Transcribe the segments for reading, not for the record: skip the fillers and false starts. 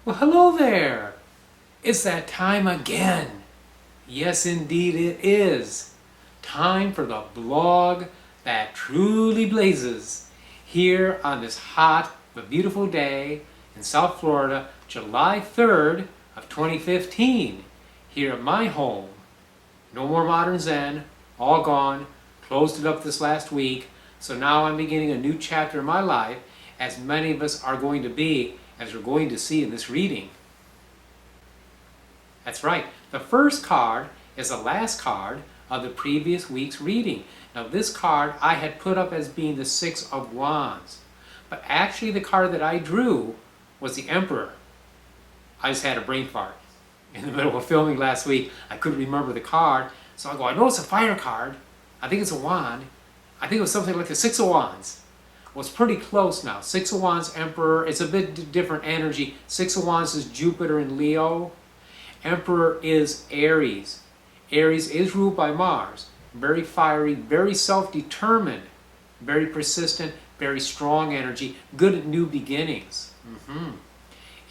Well, hello there! It's that time again. Yes, indeed it is. Time for the blog that truly blazes. Here on this hot but beautiful day in South Florida, July 3rd of 2015. Here at my home. No more Modern Zen, all gone, closed it up this last week. So now I'm beginning a new chapter in my life, as many of us are going to be, as we're going to see in this reading. That's right, the first card is the last card of the previous week's reading. Now this card I had put up as being the Six of Wands, but actually the card that I drew was the Emperor. I just had a brain fart. In the middle of filming last week, I couldn't remember the card, so I go, I know it's a fire card, I think it's a wand, I think it was something like the Six of Wands. Well, it's pretty close now. Six of Wands, Emperor, it's a bit different energy. Six of Wands is Jupiter and Leo. Emperor is Aries. Aries is ruled by Mars. Very fiery, very self-determined, very persistent, very strong energy, good at new beginnings.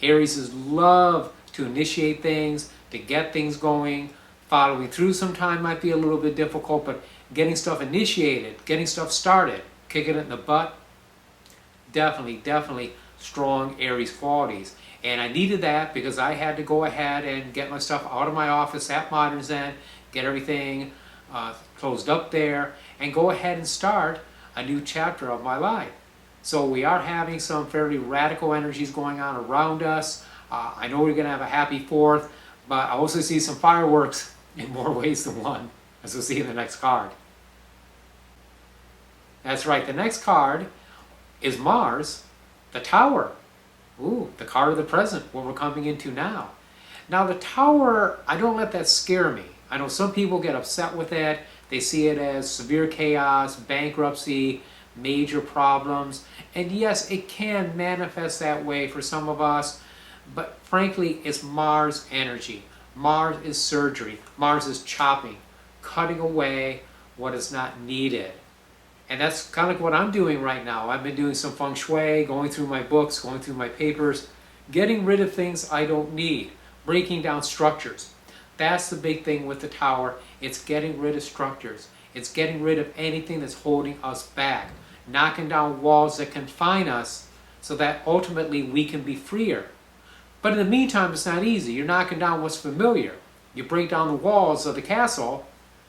Aries is love to initiate things, to get things going. Following through sometime might be a little bit difficult, but getting stuff initiated, getting stuff started, kicking it in the butt, definitely strong Aries qualities. And I needed that because I had to go ahead and get my stuff out of my office at Modern Zen, get everything closed up there, and go ahead and start a new chapter of my life. So we are having some fairly radical energies going on around us. I know we're going to have a happy 4th, but I also see some fireworks in more ways than one, as we'll see in the next card. That's right, the next card is Mars, the Tower. Ooh, the card of the present, what we're coming into now. Now the Tower, I don't let that scare me. I know some people get upset with it. They see it as severe chaos, bankruptcy, major problems. And yes, it can manifest that way for some of us. But frankly, it's Mars energy. Mars is surgery. Mars is chopping, cutting away what is not needed. And that's kind of like what I'm doing right now. I've been doing some feng shui, going through my books, going through my papers, getting rid of things I don't need, breaking down structures. That's the big thing with the Tower. It's getting rid of structures. It's getting rid of anything that's holding us back, knocking down walls that confine us so that ultimately we can be freer. But in the meantime, it's not easy. You're knocking down what's familiar. You break down the walls of the castle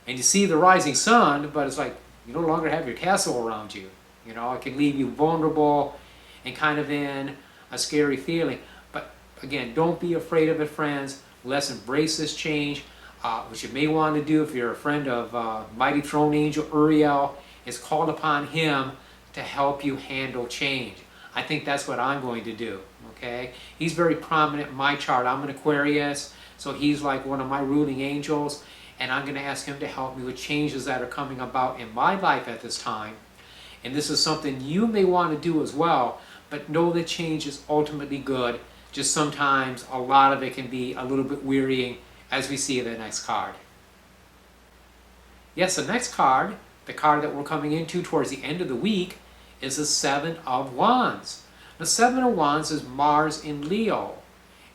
and you see the rising sun, but it's like, you no longer have your castle around you. You know, it can leave you vulnerable and kind of in a scary feeling. But again, don't be afraid of it, friends. Let's embrace this change. What you may want to do if you're a friend of Mighty Throne Angel Uriel is call upon him to help you handle change. I think that's what I'm going to do, okay? He's very prominent in my chart. I'm an Aquarius, so he's like one of my ruling angels. And I'm going to ask him to help me with changes that are coming about in my life at this time. And this is something you may want to do as well, but know that change is ultimately good. Just sometimes a lot of it can be a little bit wearying, as we see in the next card. Yes, the next card, the card that we're coming into towards the end of the week, is the Seven of Wands. The Seven of Wands is Mars in Leo,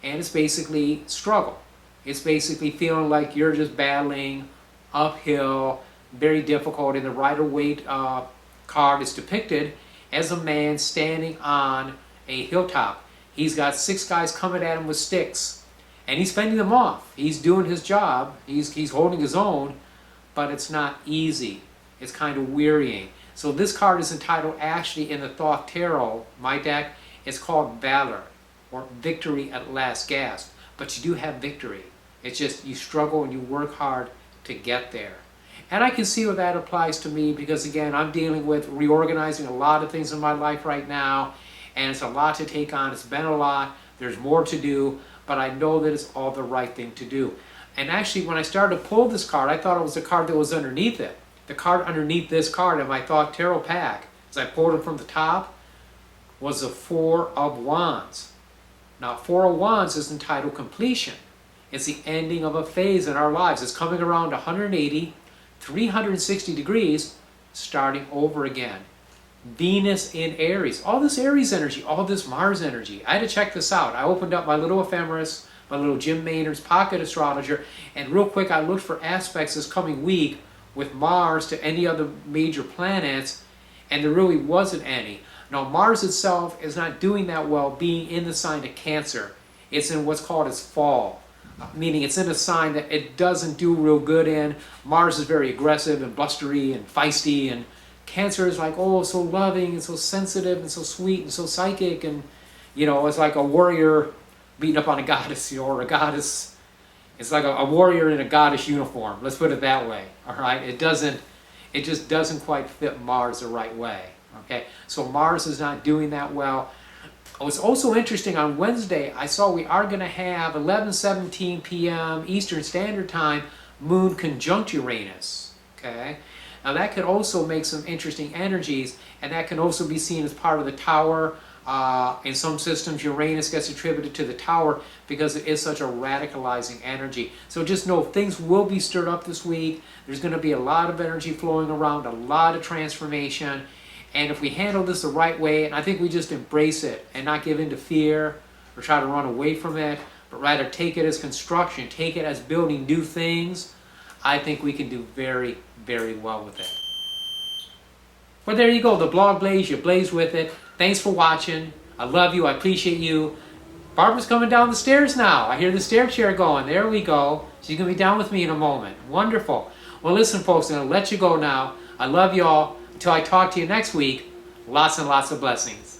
and it's basically struggle. It's basically feeling like you're just battling uphill, very difficult. And the Rider-Waite card is depicted as a man standing on a hilltop. He's got 6 guys coming at him with sticks, and he's fending them off. He's doing his job. He's holding his own, but it's not easy. It's kind of wearying. So this card is entitled, actually in the Thoth Tarot, my deck, it's called Valor, or Victory at Last Gasp. But you do have victory. It's just you struggle and you work hard to get there. And I can see where that applies to me because, again, I'm dealing with reorganizing a lot of things in my life right now. And it's a lot to take on. It's been a lot. There's more to do. But I know that it's all the right thing to do. And actually, when I started to pull this card, I thought it was the card that was underneath it. The card underneath this card in my Thoth Tarot pack, as I pulled it from the top, was the Four of Wands. Now, Four of Wands is entitled Completion. It's the ending of a phase in our lives. It's coming around 180, 360 degrees, starting over again. Venus in Aries. All this Aries energy, all this Mars energy. I had to check this out. I opened up my little ephemeris, my little Jim Maynard's Pocket Astrologer, and real quick I looked for aspects this coming week with Mars to any other major planets, and there really wasn't any. Now Mars itself is not doing that well being in the sign of Cancer. It's in what's called its fall, meaning it's in a sign that it doesn't do real good in. Mars is very aggressive and blustery and feisty, and Cancer is like, oh, so loving and so sensitive and so sweet and so psychic, and it's like a warrior beating up on a goddess, or a goddess. It's like a warrior in a goddess uniform. Let's put it that way. All right, it just doesn't quite fit Mars the right way. Okay, so Mars is not doing that well. What's also interesting, on Wednesday, I saw we are going to have 11:17 p.m. Eastern Standard Time, Moon conjunct Uranus. Okay. Now that could also make some interesting energies, and that can also be seen as part of the tower. In some systems, Uranus gets attributed to the tower because it is such a radicalizing energy. So just know things will be stirred up this week. There's going to be a lot of energy flowing around, a lot of transformation. And if we handle this the right way, and I think we just embrace it and not give in to fear or try to run away from it, but rather take it as construction, take it as building new things, I think we can do very, very well with it. Well, there you go, the blog Blaze, you blaze with it. Thanks for watching. I love you, I appreciate you. Barbara's coming down the stairs now. I hear the stair chair going. There we go. She's going to be down with me in a moment. Wonderful. Well, listen, folks, I'm going to let you go now. I love you all. Until I talk to you next week, lots and lots of blessings.